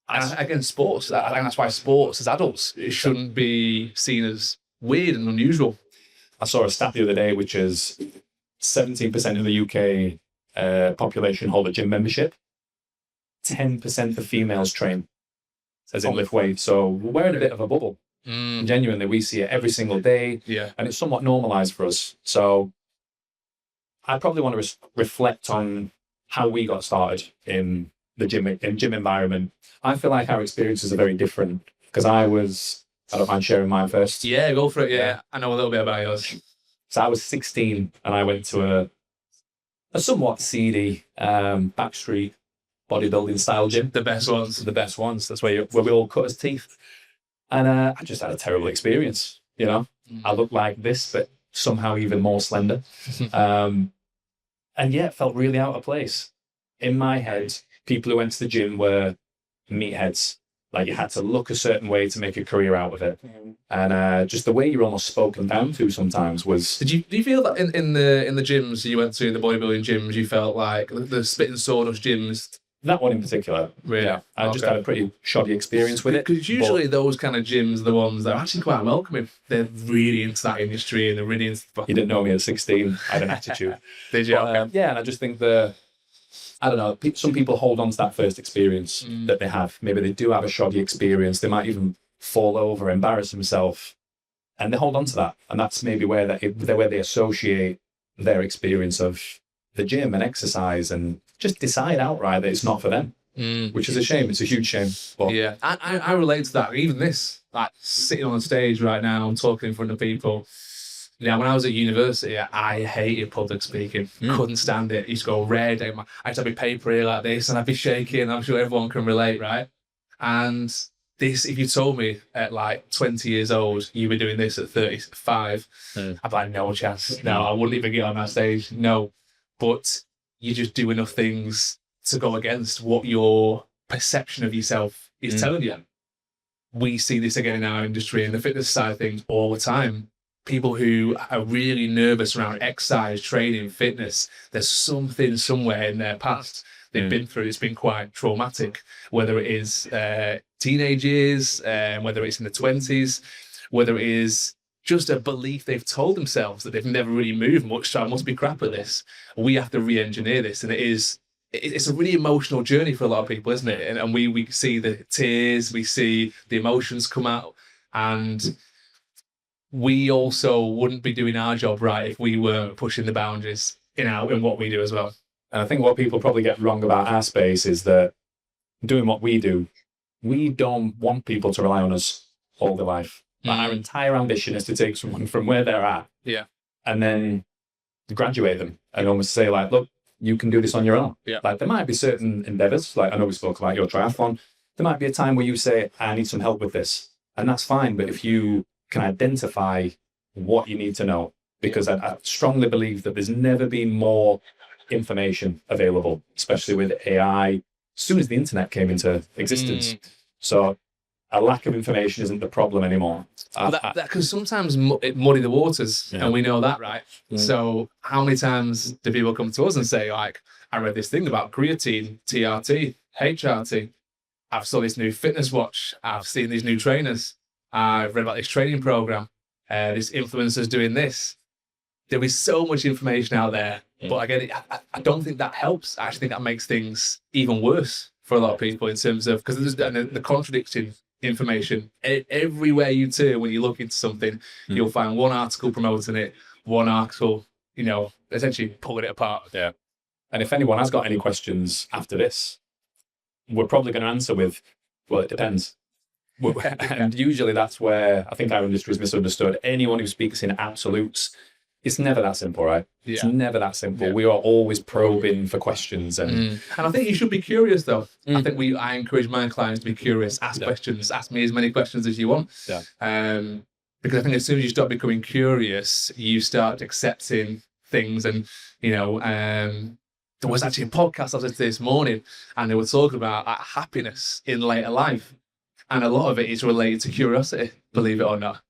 again, sports, I think that's why sports as adults, it shouldn't be seen as weird and unusual. I saw a stat the other day, which is 17% of the UK population hold a gym membership. 10% of females train, as in lift weights. So we're in a bit of a bubble. Genuinely, we see it every single day. Yeah. And it's somewhat normalized for us. So I probably want to reflect on how we got started in the gym environment. I feel like our experiences are very different because I don't mind sharing mine first. Yeah, go for it. Yeah. I know a little bit about yours. So I was 16 and I went to a somewhat seedy backstreet bodybuilding style gym. The best ones. The best ones. That's where we all cut his teeth. And I just had a terrible experience, you know. I looked like this, but somehow even more slender. And yeah, it felt really out of place. In my head, people who went to the gym were meatheads. Like, you had to look a certain way to make a career out of it. And just the way you're almost spoken down to sometimes was... Do you feel that in the gyms you went to, the bodybuilding gyms, you felt like the spit and sawdust gyms? That one in particular. Really? Yeah. I just had a pretty shoddy experience with it. Because usually those kind of gyms are the ones that are actually quite welcoming. They're really into that industry and they're really into... You didn't know me at 16. I had an attitude. Did you? But, yeah, and I just think I don't know, some people hold on to that first experience that they have. Maybe they do have a shoddy experience. They might even fall over, embarrass themselves, and they hold on to that. And that's maybe where they associate their experience of the gym and exercise and just decide outright that it's not for them, which is a shame. It's a huge shame. But yeah, I relate to that. Even this, like sitting on stage right now and talking in front of people, Now, when I was at university, I hated public speaking. Couldn't stand it. I used to go red. I had to have my paper here like this, and I'd be shaking. I'm sure everyone can relate, right? And this, if you told me at like 20 years old, you were doing this at 35, I'd be like, no chance. No, I wouldn't even get on that stage. No. But you just do enough things to go against what your perception of yourself is telling you. We see this again in our industry and the fitness side of things all the time. People who are really nervous around exercise, training, fitness, there's something somewhere in their past they've been through. It's been quite traumatic, whether it is teenage years, whether it's in the 20s, whether it is just a belief they've told themselves that they've never really moved much, so I must be crap at this. We have to re-engineer this, and it's a really emotional journey for a lot of people, isn't it? And we see the tears, we see the emotions come out, and we also wouldn't be doing our job right if we were pushing the boundaries in what we do as well. And I think what people probably get wrong about our space is that doing what we do, we don't want people to rely on us all their life. Like our entire ambition is to take someone from where they're at, and then graduate them and almost say, like, look, you can do this on your own. Like, there might be certain endeavors, like I know we spoke about your triathlon. There might be a time where you say, I need some help with this, and that's fine. But if you can identify what you need to know, because I strongly believe that there's never been more information available, especially with AI, as soon as the internet came into existence. So a lack of information isn't the problem anymore. That can sometimes muddy the waters, and we know that, right? So how many times do people come to us and say, like, I read this thing about creatine, TRT, HRT. I've saw this new fitness watch. I've seen these new trainers. I've read about this training program. This influencer's doing this. There is so much information out there, but again, I don't think that helps. I actually think that makes things even worse for a lot of people in terms of, because there's the contradicting information everywhere you turn. When you look into something, you'll find one article promoting it, one article, essentially pulling it apart. Yeah. And if anyone has got any questions after this, we're probably going to answer with, well, it depends. And usually that's where I think our industry is misunderstood. Anyone who speaks in absolutes, it's never that simple, right? It's never that simple. We are always probing for questions. And I think you should be curious, though. I think I encourage my clients to be curious, ask questions, ask me as many questions as you want. Because I think as soon as you start becoming curious, you start accepting things. And, there was actually a podcast I listened to this morning, and they were talking about happiness in later life. And a lot of it is related to curiosity, believe it or not.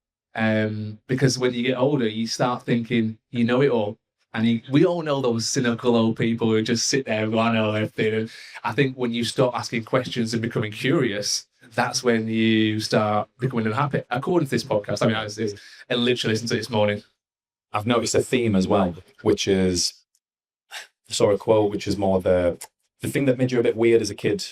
Because when you get older, you start thinking you know it all. And we all know those cynical old people who just sit there and go, I know everything. And I think when you start asking questions and becoming curious, that's when you start becoming unhappy. According to this podcast, I literally listened to it this morning. I've noticed a theme as well, which is, I saw a quote, which is more the thing that made you a bit weird as a kid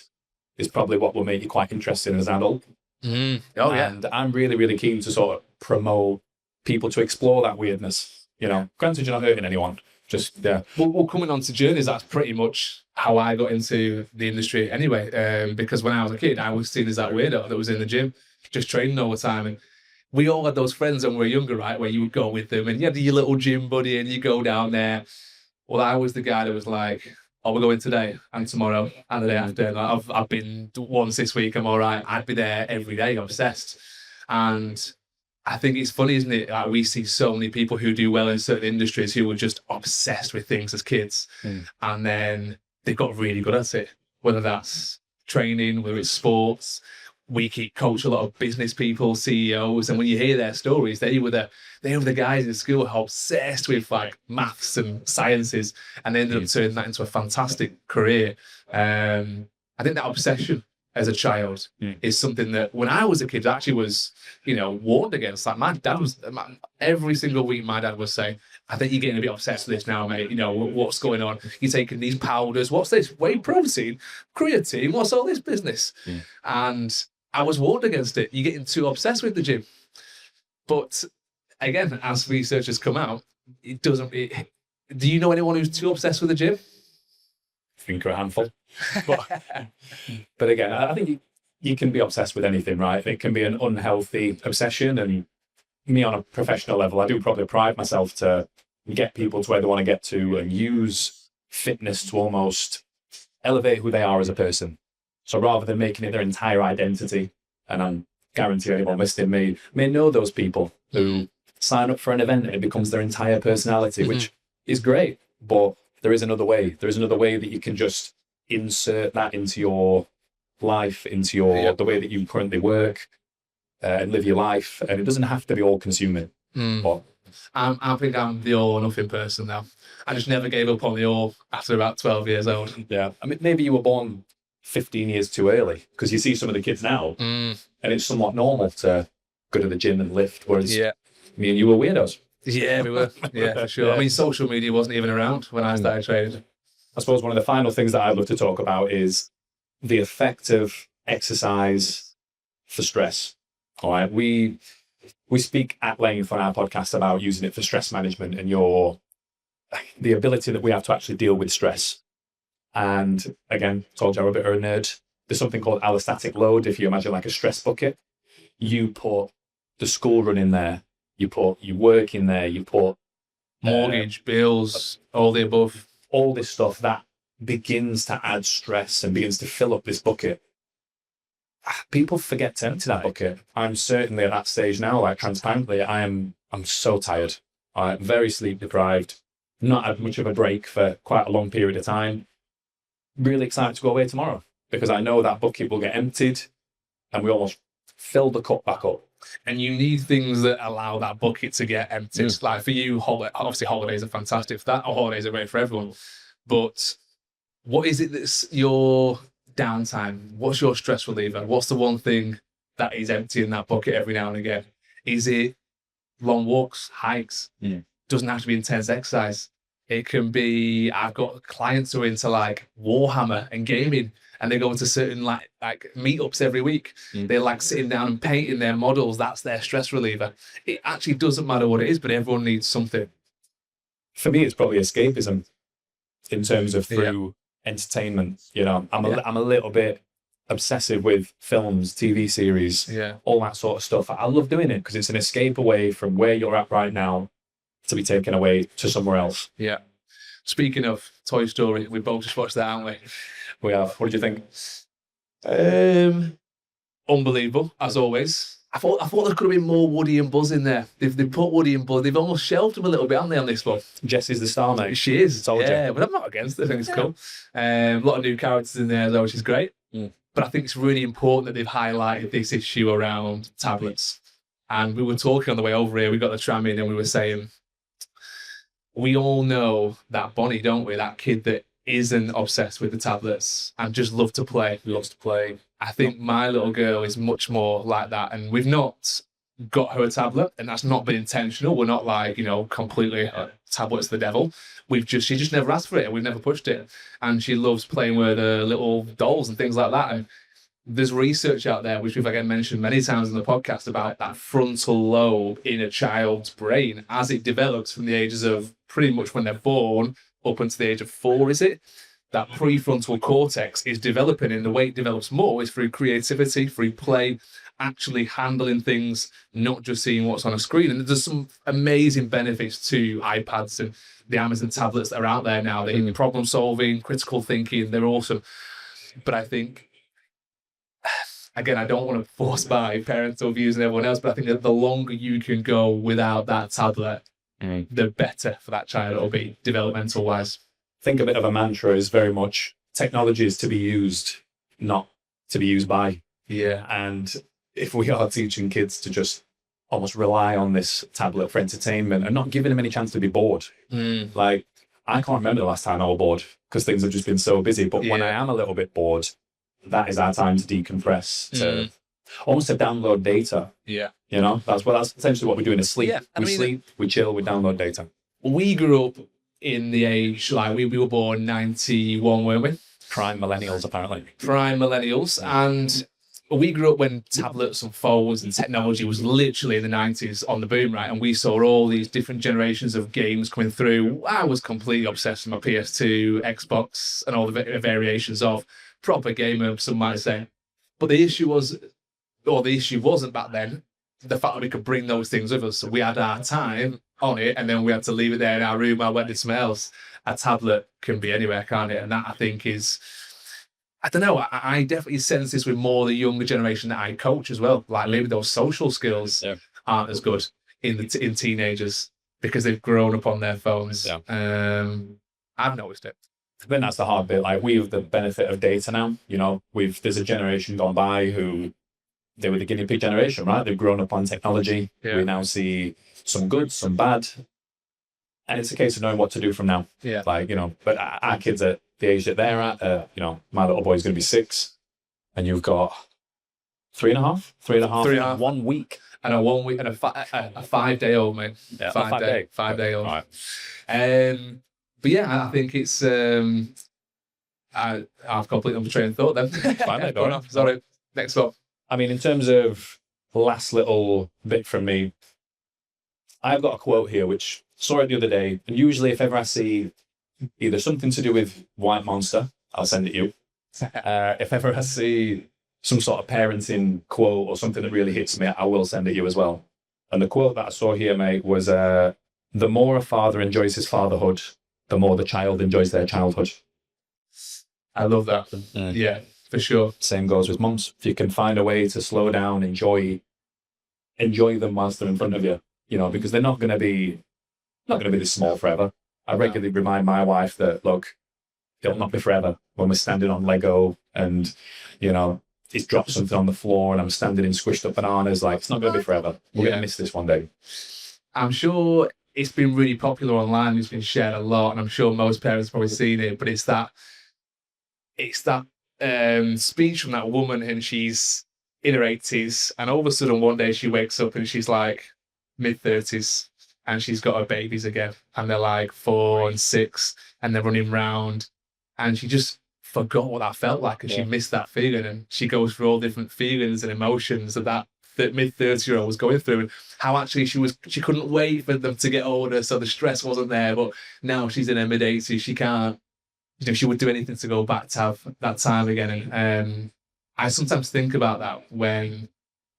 is probably what will make you quite interested as an adult. And I'm really, really keen to sort of promote people to explore that weirdness. Granted, you're not hurting anyone. Just Well, coming on to journeys, that's pretty much how I got into the industry anyway. Because when I was a kid, I was seen as that weirdo that was in the gym, just training all the time. And we all had those friends when we were younger, right? Where you would go with them and you had your little gym buddy and you go down there. Well, I was the guy that was like, oh, we're going today and tomorrow and the day after. Like, I've been once this week, I'm all right. I'd be there every day, obsessed. And I think it's funny, isn't it? Like, we see so many people who do well in certain industries who were just obsessed with things as kids. And then they got really good at it, whether that's training, whether it's sports. We coach a lot of business people, CEOs, and when you hear their stories, they were the guys in school who are obsessed with like maths and sciences, and they ended up turning that into a fantastic career. I think that obsession as a child is something that when I was a kid actually was, warned against. Like my dad was, every single week my dad was saying, I think you're getting a bit obsessed with this now, mate. What's going on? You're taking these powders. What's this? Whey protein, creatine. What's all this business? And I was warned against it. You're getting too obsessed with the gym. But again, as research has come out, it doesn't. Do you know anyone who's too obsessed with the gym? I think a handful. But again, I think you can be obsessed with anything, right? It can be an unhealthy obsession, and me on a professional level, I do probably pride myself to get people to where they want to get to and use fitness to almost elevate who they are as a person. So rather than making it their entire identity, and I'm guarantee anyone listening may know those people who sign up for an event and it becomes their entire personality, which is great. But there is another way. There is another way that you can just insert that into your life, into your the way that you currently work and live your life. And it doesn't have to be all consuming. But I think I'm the all or nothing person now. I just never gave up on the all after about 12 years old. yeah, I mean, maybe you were born 15 years too early, because you see some of the kids now and it's somewhat normal to go to the gym and lift, whereas me and you were weirdos. Yeah, we were. Yeah, for sure. Yeah. I mean, social media wasn't even around when I started training. I suppose one of the final things that I'd love to talk about is the effect of exercise for stress. All right, we speak at length on our podcast about using it for stress management and the ability that we have to actually deal with stress. And again, told you I'm a bit of a nerd. There's something called allostatic load. If you imagine like a stress bucket, you put the school run in there, you put your work in there, you put Mortgage, bills, all the above. all this stuff that begins to add stress and begins to fill up this bucket. People forget to empty that bucket. I'm certainly at that stage now, like transparently, I'm so tired. I'm very sleep deprived, not had much of a break for quite a long period of time. Really excited to go away tomorrow because I know that bucket will get emptied and we almost fill the cup back up. And you need things that allow that bucket to get emptied. Like for you, obviously holidays are fantastic for that. Holidays are great for everyone. But what is it that's your downtime? What's your stress reliever? What's the one thing that is emptying that bucket every now and again? Is it long walks, hikes? Doesn't have to be intense exercise. It can be, I've got clients who are into like Warhammer and gaming, and they go into certain like meetups every week. They're like sitting down and painting their models. That's their stress reliever. It actually doesn't matter what it is, but everyone needs something. For me, it's probably escapism in terms of through entertainment. You know, I'm a little bit obsessive with films, TV series, all that sort of stuff. I love doing it because it's an escape away from where you're at right now to be taken away to somewhere else. Yeah. Speaking of Toy Story, we both just watched that, haven't we? We have. What did you think? Unbelievable, as always. I thought there could have been more Woody and Buzz in there. They put Woody and Buzz. They've almost shelved them a little bit, haven't they, on this one? Jessie's the star, mate. She is. Told you. Yeah, but I'm not against it. I think it's cool. A lot of new characters in there as well, which is great. But I think it's really important that they've highlighted this issue around tablets. And we were talking on the way over here. We got the tram in and we were saying, we all know that Bonnie, don't we? That kid that isn't obsessed with the tablets and just loves to play. Loves to play. I think my little girl is much more like that. And we've not got her a tablet, and that's not been intentional. We're not like, completely tablets the devil. She just never asked for it and we've never pushed it. And she loves playing with little dolls and things like that. And there's research out there, which we've again mentioned many times in the podcast, about that frontal lobe in a child's brain as it develops from the ages of pretty much when they're born up until the age of 4, is it? That prefrontal cortex is developing, and the way it develops more is through creativity, through play, actually handling things, not just seeing what's on a screen. And there's some amazing benefits to iPads and the Amazon tablets that are out there now. They're problem solving, critical thinking, they're awesome. But I think, again, I don't want to force my parental views and everyone else, but I think that the longer you can go without that tablet, the better for that child it'll be, developmental wise. I think a bit of a mantra is very much technology is to be used, not to be used by. Yeah. And if we are teaching kids to just almost rely on this tablet for entertainment and not giving them any chance to be bored. Like, I can't remember the last time I was bored because things have just been so busy. But when I am a little bit bored, that is our time to decompress, to almost to download data. Yeah. That's essentially what we do in a sleep. Yeah, we sleep, we chill, we download data. We grew up in the age, like we were born 91, weren't we? Prime millennials, apparently. Prime millennials. And we grew up when tablets and phones and technology was literally in the 90s on the boom, right? And we saw all these different generations of games coming through. I was completely obsessed with my PS2, Xbox, and all the variations of proper gamer, some might say. But the issue wasn't back then, the fact that we could bring those things with us. So we had our time on it, and then we had to leave it there in our room while we went to something else. A tablet can be anywhere, can't it? And that, I think, is, I don't know, I definitely sense this with more the younger generation that I coach as well. Like maybe those social skills aren't as good in teenagers because they've grown up on their phones. I've noticed it. I think that's the hard bit. Like, we have the benefit of data now. You know, there's a generation gone by who, they were the guinea pig generation, right? They've grown up on technology. We now see some good, some bad. And it's a case of knowing what to do from now. Like, you know, but our kids at the age that they're at, you know, my little boy's going to be 6, and you've got 3.5, 1 week. And a 1 week and a 5-day old, mate. Yeah, 5-day old. Right. But yeah, I think it's, I've completely on the train of thought then. Sorry. Next up. I mean, in terms of last little bit from me, I've got a quote here, which saw it the other day. And usually if ever I see either something to do with White Monster, I'll send it you. If ever I see some sort of parenting quote or something that really hits me, I will send it you as well. And the quote that I saw here, mate, was, the more a father enjoys his fatherhood, the more the child enjoys their childhood. I love that. Yeah, for sure. Same goes with mums. If you can find a way to slow down, enjoy them whilst they're in front of you, you know, because they're not going to be this small forever. I regularly remind my wife that, look, it'll not be forever. When we're standing on Lego and, you know, it's dropped something on the floor and I'm standing in squished up bananas, like, it's not going to be forever. We're going to miss this one day. I'm sure it's been really popular online. It's been shared a lot, and I'm sure most parents have probably seen it, but it's that speech from that woman, and she's in her 80s, and all of a sudden one day she wakes up and she's like mid-30s, and she's got her babies again, and they're like 4 and 6, and they're running round, and she just forgot what that felt like, and she missed that feeling, and she goes through all different feelings and emotions that mid-30-year-old was going through, and how actually she couldn't wait for them to get older, so the stress wasn't there. But now she's in her mid-80s, she can't, you know, she would do anything to go back to have that time again. And I sometimes think about that when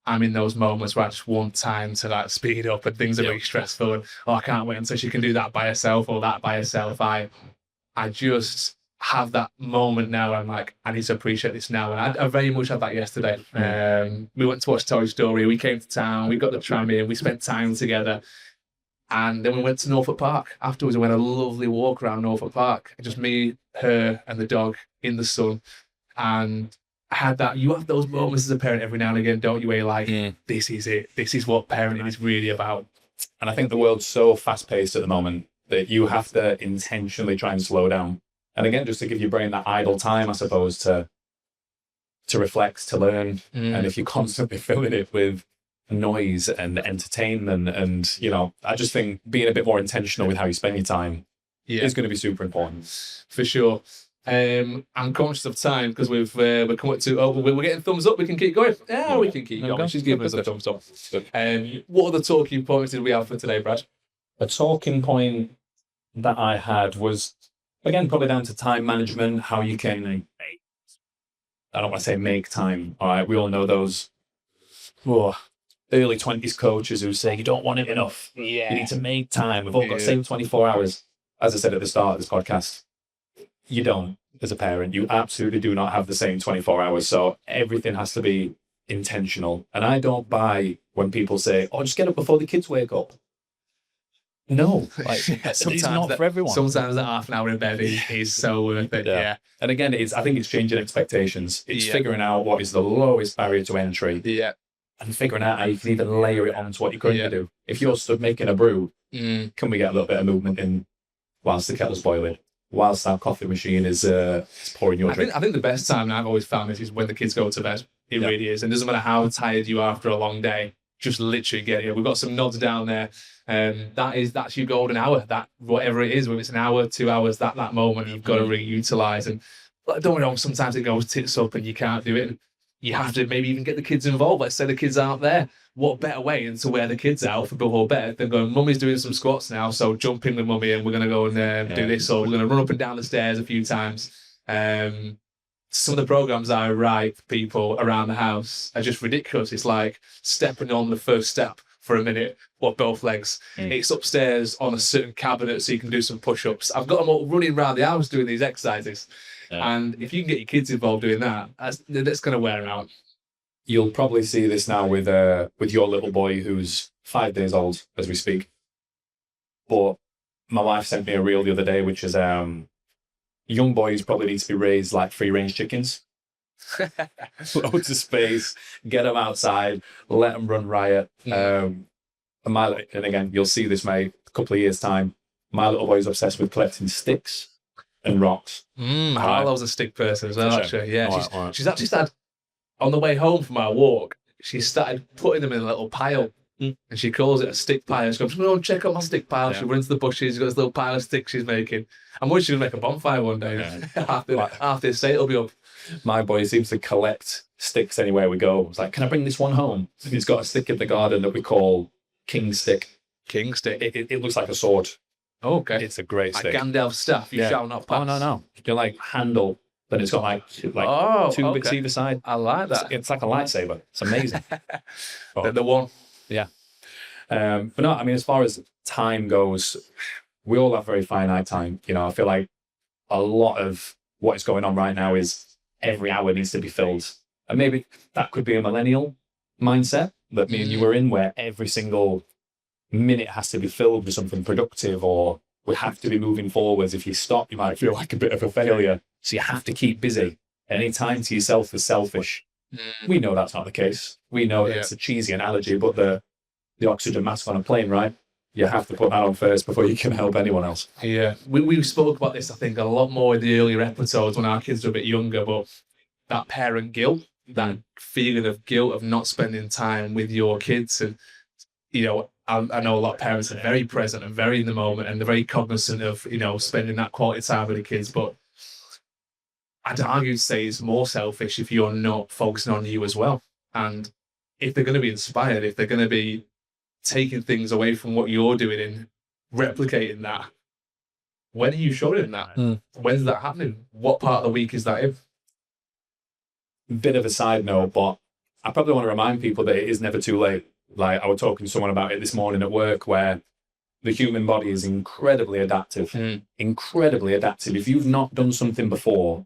I'm in those moments where I just want time to like speed up and things are really stressful, and I can't wait until she can do that by herself or that by herself. I just have that moment now. I'm like, I need to appreciate this now. And I very much had that yesterday. We went to watch Toy Story. We came to town. We got the tram in. We spent time together. And then we went to Norfolk Park. Afterwards, we went a lovely walk around Norfolk Park. Just me, her, and the dog in the sun. And I had that. You have those moments as a parent every now and again, don't you? Where you're like, this is it. This is what parenting is really about. And I think the world's so fast-paced at the moment that you have to intentionally try and slow down. And again, just to give your brain that idle time, I suppose, to reflect, to learn. And if you're constantly filling it with noise and entertainment, and, you know, I just think being a bit more intentional with how you spend your time is going to be super important. For sure. I'm conscious of time because we're coming to, we're getting thumbs up. We can keep going. Yeah, we can keep going. She's giving us a thumbs up. What other talking points did we have for today, Brad? A talking point that I had was, again, probably down to time management, how you can, I don't want to say make time. All right, we all know those early 20s coaches who say, you don't want it enough. You need to make time. We've all got the same 24 hours. As I said at the start of this podcast, you don't, as a parent. You absolutely do not have the same 24 hours. So everything has to be intentional. And I don't buy when people say, just get up before the kids wake up. No, like, it's not for everyone. Sometimes that half an hour in bed is so worth it. Yeah. And again, I think it's changing expectations. It's figuring out what is the lowest barrier to entry. And figuring out how you can even layer it onto what you're going to do. If you're stood making a brew, can we get a little bit of movement in whilst the kettle's boiling? Whilst our coffee machine is pouring your drink? I think the best time I've always found this is when the kids go to bed. It really is. And it doesn't matter how tired you are after a long day, just literally get it. We've got some nods down there. That's your golden hour. That whatever it is, whether it's an hour, 2 hours, that moment you've got to really utilize. And don't get me wrong, sometimes it goes tits up and you can't do it. You have to maybe even get the kids involved. Let's say the kids aren't there. What better way than to wear the kids out for before bed than going, Mummy's doing some squats now, so jump in with Mummy and we're going to go and do this, or we're going to run up and down the stairs a few times. some of the programs I write for people around the house are just ridiculous. It's like stepping on the first step for a minute or both legs. It's upstairs on a certain cabinet so you can do some push-ups. I've got them all running around the house doing these exercises. And if you can get your kids involved doing that, that's going to wear them out. You'll probably see this now with your little boy who's 5 days old as we speak. But my wife sent me a reel the other day, which is young boys probably need to be raised like free-range chickens. Loads of space, get them outside, let them run riot. And again, you'll see this, mate, a couple of years' time. My little boy's obsessed with collecting sticks and rocks. Harlow's a stick person as well, actually. Yeah, All right. she's actually started, on the way home from our walk, she started putting them in a little pile. And she calls it a stick pile. She goes, "No, check out my stick pile." She runs to the bushes. She's got this little pile of sticks she's making. I'm worried she'll make a bonfire one day. half the estate will be up. My boy seems to collect sticks anywhere we go. It's like, can I bring this one home? He's got a stick in the garden that we call King Stick. King stick. It looks like a sword. Oh, okay. It's a great like stick. Gandalf's staff. You shall not pass. Oh, no. You're like handle, but it's got like two bits either side. I like that. It's like a lightsaber. It's amazing. The one. Yeah. But no, I mean, as far as time goes, we all have very finite time. You know, I feel like a lot of what is going on right now is every hour needs to be filled. And maybe that could be a millennial mindset that me and you were in, where every single minute has to be filled with something productive, or we have to be moving forwards. If you stop, you might feel like a bit of a failure. So you have to keep busy. Any time to yourself is selfish. We know that's not the case. We know it's a cheesy analogy, but the oxygen mask on a plane, right? You have to put that on first before you can help anyone else. Yeah. We spoke about this, I think, a lot more in the earlier episodes when our kids were a bit younger, but that parent guilt, that feeling of guilt of not spending time with your kids. And, you know, I know a lot of parents are very present and very in the moment, and they're very cognizant of, you know, spending that quality time with the kids. But I'd argue to say it's more selfish if you're not focusing on you as well. And if they're going to be inspired, if they're going to be taking things away from what you're doing and replicating that, when are you showing that? When's that happening? What part of the week is that in? Bit of a side note, but I probably want to remind people that it is never too late. Like, I was talking to someone about it this morning at work, where the human body is incredibly adaptive. Incredibly adaptive. If you've not done something before,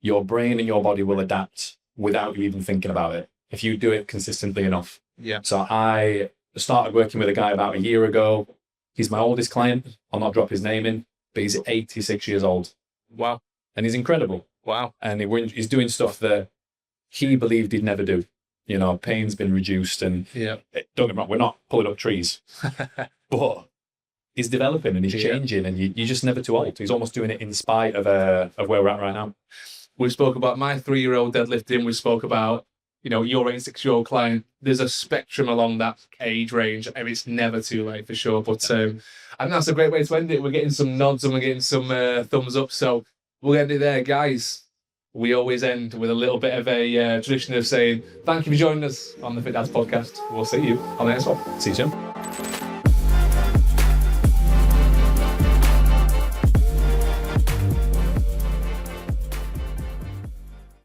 your brain and your body will adapt without you even thinking about it, if you do it consistently enough. Yeah. So I started working with a guy about a year ago. He's my oldest client. I'll not drop his name in, but he's 86 years old. Wow. And he's incredible. Wow. And he's doing stuff that he believed he'd never do. You know, pain's been reduced, and don't get me wrong, we're not pulling up trees, but he's developing and he's changing, and you're just never too old. He's almost doing it in spite of where we're at right now. We spoke about my 3-year-old deadlifting. We spoke about, you know, your 86-year-old client. There's a spectrum along that age range, and it's never too late for sure. But and that's a great way to end it. We're getting some nods and we're getting some thumbs up. So we'll end it there, guys. We always end with a little bit of a tradition of saying, thank you for joining us on the Fit Dads podcast. We'll see you on the next one. See you soon.